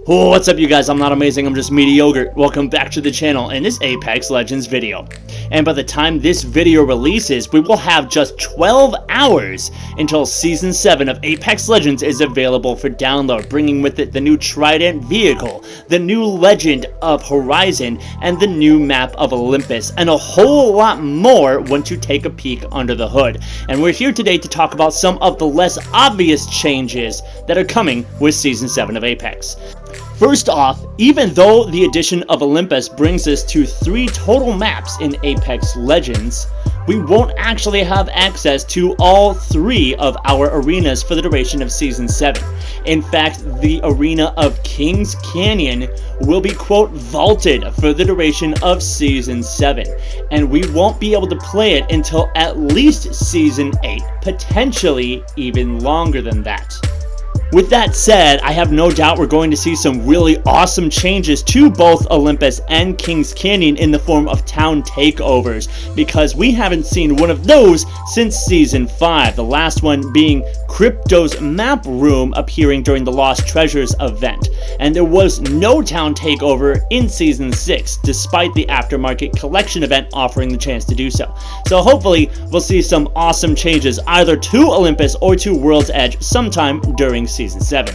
Oh, what's up you guys? I'm not amazing, I'm just mediocre. Welcome back to the channel in this Apex Legends video. And by the time this video releases, we will have just 12 hours until Season 7 of Apex Legends is available for download, bringing with it the new Trident vehicle, the new Legend of Horizon, and the new map of Olympus, and a whole lot more once you take a peek under the hood. And we're here today to talk about some of the less obvious changes that are coming with Season 7 of Apex. First off, even though the addition of Olympus brings us to 3 total maps in Apex Legends, we won't actually have access to all 3 of our arenas for the duration of Season 7. In fact, the arena of Kings Canyon will be, quote, vaulted for the duration of Season 7, and we won't be able to play it until at least Season 8, potentially even longer than that. With that said, I have no doubt we're going to see some really awesome changes to both Olympus and Kings Canyon in the form of town takeovers, because we haven't seen one of those since Season 5, the last one being Crypto's map room appearing during the Lost Treasures event. And there was no town takeover in Season 6, despite the aftermarket collection event offering the chance to do so. So hopefully we'll see some awesome changes either to Olympus or to World's Edge sometime during Season 7.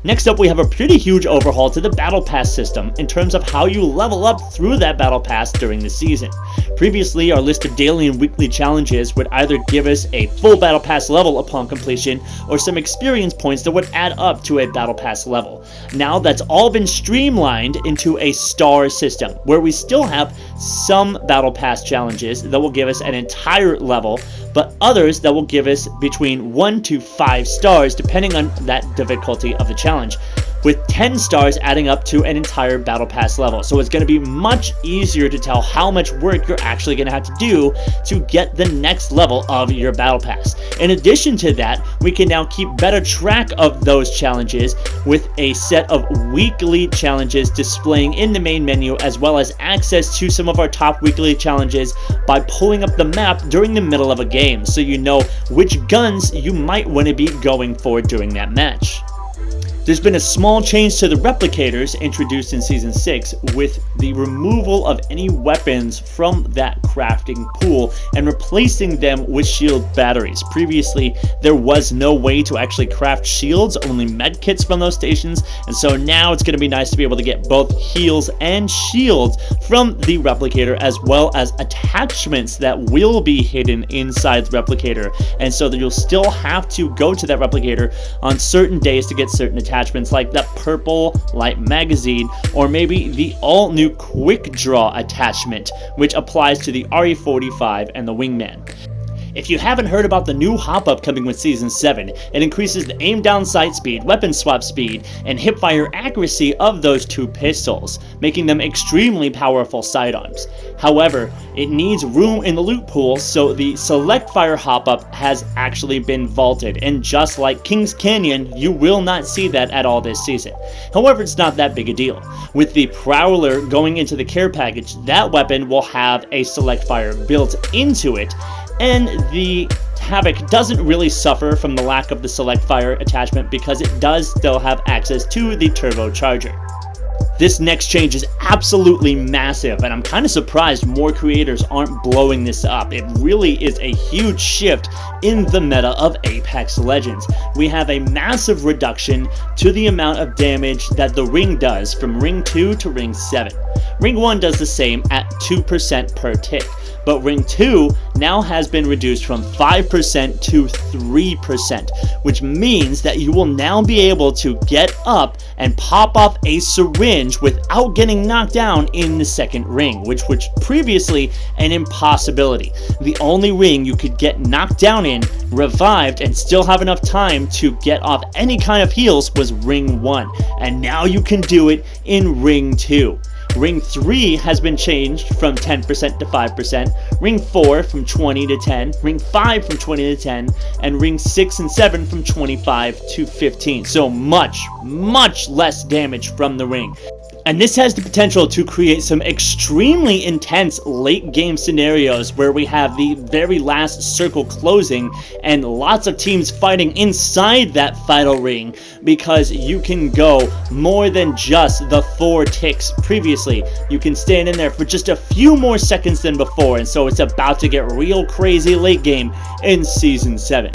Next up, we have a pretty huge overhaul to the Battle Pass system in terms of how you level up through that Battle Pass during the season. Previously, our list of daily and weekly challenges would either give us a full Battle Pass level upon completion or some experience points that would add up to a Battle Pass level. Now that's all been streamlined into a star system, where we still have some Battle Pass challenges that will give us an entire level, but others that will give us between 1 to 5 stars depending on that difficulty of the challenge, with 10 stars adding up to an entire Battle Pass level. So it's going to be much easier to tell how much work you're actually going to have to do to get the next level of your Battle Pass. In addition to that, we can now keep better track of those challenges with a set of weekly challenges displaying in the main menu, as well as access to some of our top weekly challenges by pulling up the map during the middle of a game, so you know which guns you might want to be going for during that match. There's been a small change to the replicators introduced in Season 6 with the removal of any weapons from that crafting pool and replacing them with shield batteries. Previously, there was no way to actually craft shields, only medkits from those stations, and so now it's going to be nice to be able to get both heals and shields from the replicator, as well as attachments that will be hidden inside the replicator, and so that you'll still have to go to that replicator on certain days to get certain attachments, like that purple light magazine, or maybe the all-new quick draw attachment, which applies to the RE45 and the Wingman. If you haven't heard about the new hop-up coming with Season 7, it increases the aim down sight speed, weapon swap speed, and hipfire accuracy of those 2 pistols, making them extremely powerful sidearms. However, it needs room in the loot pool, so the select fire hop-up has actually been vaulted, and just like Kings Canyon, you will not see that at all this season. However, it's not that big a deal. With the Prowler going into the care package, that weapon will have a select fire built into it, and the Havoc doesn't really suffer from the lack of the select fire attachment because it does still have access to the turbocharger. This next change is absolutely massive, and I'm kind of surprised more creators aren't blowing this up. It really is a huge shift in the meta of Apex Legends. We have a massive reduction to the amount of damage that the ring does from Ring 2 to Ring 7. Ring 1 does the same at 2% per tick, but Ring 2 now has been reduced from 5% to 3%, which means that you will now be able to get up and pop off a syringe without getting knocked down in the second ring, which was previously an impossibility. The only ring you could get knocked down in, revived, and still have enough time to get off any kind of heals was Ring 1, and now you can do it in Ring 2. Ring 3 has been changed from 10% to 5%, Ring 4 from 20 to 10, Ring 5 from 20 to 10, and Ring 6 and 7 from 25 to 15. So much less damage from the ring. And this has the potential to create some extremely intense late game scenarios where we have the very last circle closing and lots of teams fighting inside that final ring, because you can go more than just the 4 ticks previously. You can stand in there for just a few more seconds than before, and so it's about to get real crazy late game in Season 7.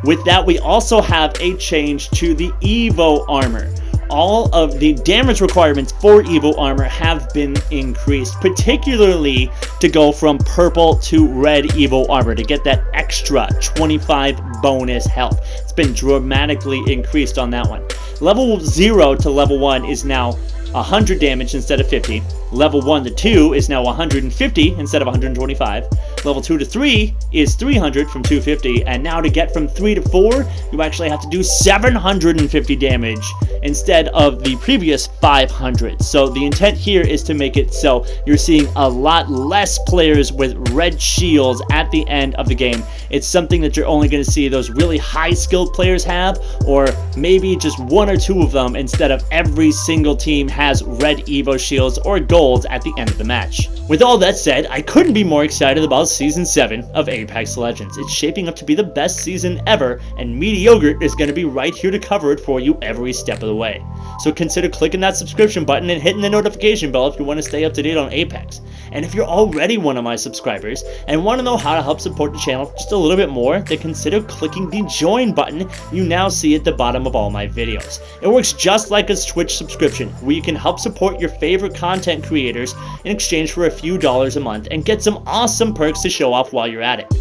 With that, we also have a change to the Evo armor. All of the damage requirements for Evo armor have been increased, particularly to go from purple to red Evo armor to get that extra 25 bonus health. It's been dramatically increased on that one. Level 0 to level 1 is now 100 damage instead of 50. Level 1 to 2 is now 150 instead of 125. Level 2 to 3 is 300 from 250, and now to get from 3 to 4, you actually have to do 750 damage instead of the previous 500. So the intent here is to make it so you're seeing a lot less players with red shields at the end of the game. It's something that you're only going to see those really high skilled players have, or maybe just 1 or 2 of them instead of every single team has red Evo shields or golds at the end of the match. With all that said, I couldn't be more excited about Season 7 of Apex Legends. It's shaping up to be the best season ever, and Yogurt is going to be right here to cover it for you every step of the way. So consider clicking that subscription button and hitting the notification bell if you want to stay up to date on Apex. And if you're already one of my subscribers and want to know how to help support the channel just a little bit more, then consider clicking the join button you now see at the bottom of all my videos. It works just like a Twitch subscription, where you can help support your favorite content creators in exchange for a few dollars a month and get some awesome perks to show off while you're at it.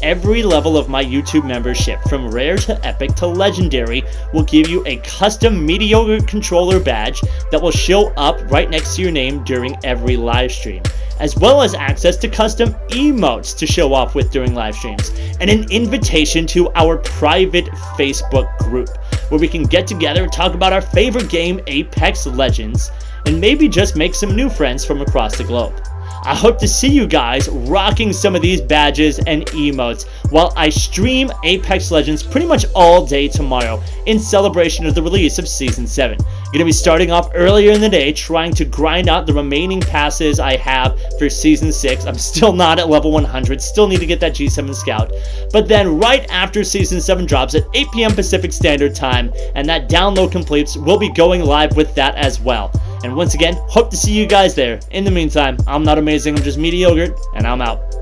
Every level of my YouTube membership, from rare to epic to legendary, will give you a custom Mediocre controller badge that will show up right next to your name during every live stream, as well as access to custom emotes to show off with during live streams, and an invitation to our private Facebook group, where we can get together and talk about our favorite game, Apex Legends, and maybe just make some new friends from across the globe. I hope to see you guys rocking some of these badges and emotes while I stream Apex Legends pretty much all day tomorrow in celebration of the release of Season 7. Going to be starting off earlier in the day trying to grind out the remaining passes I have for Season 6. I'm still not at level 100, still need to get that G7 Scout. But then right after Season 7 drops at 8 p.m. Pacific Standard Time and that download completes, we'll be going live with that as well. And once again, hope to see you guys there. In the meantime, I'm not amazing, I'm just Mediocre, and I'm out.